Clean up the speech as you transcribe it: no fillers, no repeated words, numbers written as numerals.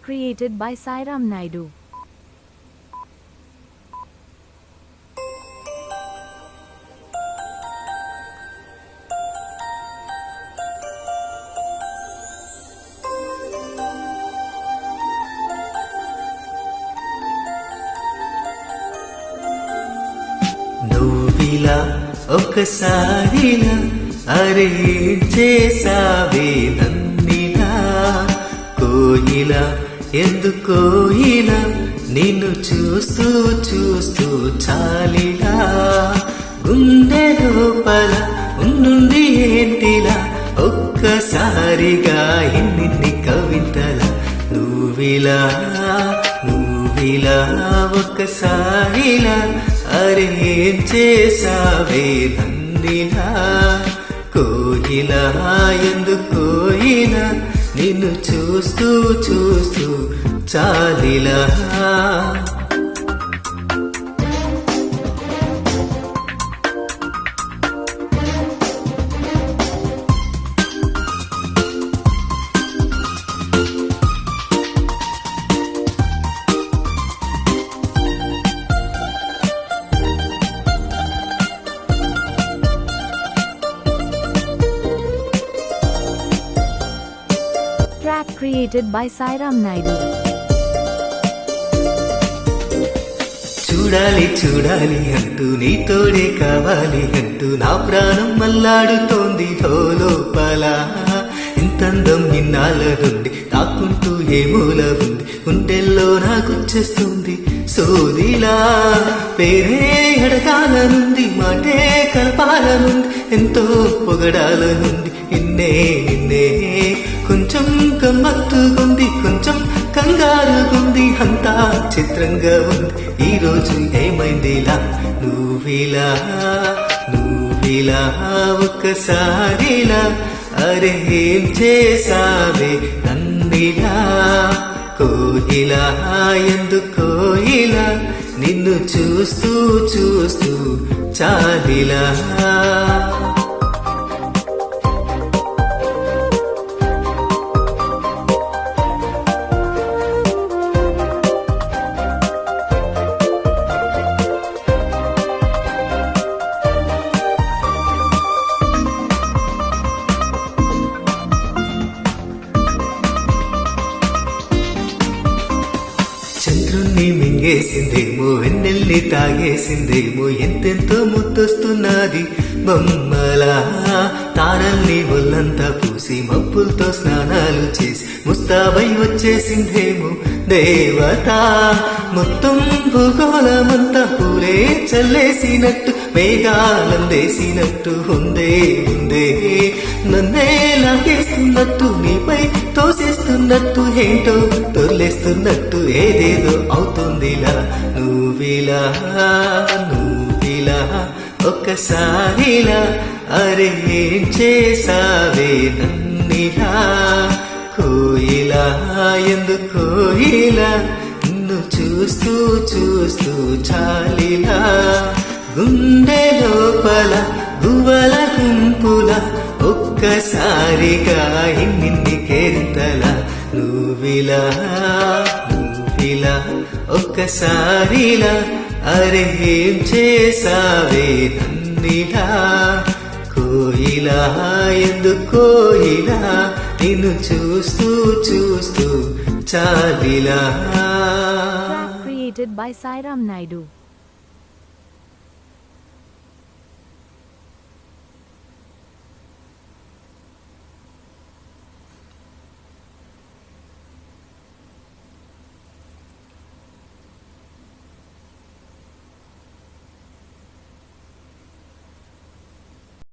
created by Sairam Naidu. నువ్విలా ఒకసారిలా అరే చేసావే నన్నిలా కోయిలా ఎందుకోయిలా నిన్ను చూస్తూ చూస్తూ చాలిలా గుండె లోపల ఉండుండి ఏంటిలా ఒక్కసారిగా ఇన్ని కవితల నువ్విలా ఒక్కసారిలా అరే చేసావే నన్నిలా కోయిలా ఎందుకోయిలా నిన్ను చూస్తూ చూస్తూ చాలిలా Track created by Sairam Naidu. చూడాలి చూడాలి అంటూ నీతోడే కావాలి అంటూ నా ప్రాణం మల్లాడుతోంది లోపల ఇంతందం ఇన్నాళ్ళ నుండి తాకుంటూ ఏ మూల ఉంది గుండెల్లో నాకొచ్చేస్తుంది సోదిలా పేరే అడగాలనుంది మాటే కలపాలనుంది ఎంతో పొగడాలనుంది నిన్నే కొంచెం గమ్మత్తుగుంది కొంచెం కంగారుగుంది అంతా చిత్రంగా ఉంది ఈ రోజు ఏమైందిలా నువ్విలా ఒక్కసారిలా అరే ఏం చేసావే నన్నిలా కోయిలా ఎందుకోయిలా నిన్ను చూస్తూ చూస్తూ చాలిలా చంద్రుణ్ణి మింగేసిందేమో వెన్నెల్ని తాగేసిందేమో ఎంతెంతో ముద్దొస్తున్నది బొమ్మలా తారల్ని ఒళ్ళంతా పూసి మబ్బులతో స్నానాలు చేసి ముస్తాబై వచ్చేసిందేమో దేవత మొత్తం భూగోళమంతా పూలే చల్లేసినట్టు మేఘాలందేసినట్టు ఉందే నన్నే లాగేస్తున్నట్టు నీపై తోసేస్తున్నట్టు ఏంటో తొర్లేస్తున్నట్టు ఏదేదో అవుతుందిలా నువ్విలా ఒక్కసారిలా అరే ఏం చేసావే నన్నిలా కోయిలా ఎందుకోయిలా నిన్ను చూస్తూ చూస్తూ చాలిలా గుండె లోపల గువ్వల గుంపుల ఒక్కసారిగా ఇన్ని కేరింతల నువ్విలా ఒక్కసారిలా అరే ఏం చేసావే నన్నిలా కోయిలా ఎందుకోయిలా నిన్ను చూస్తూ చూస్తూ చాలిలా Track created by Sairam Naidu.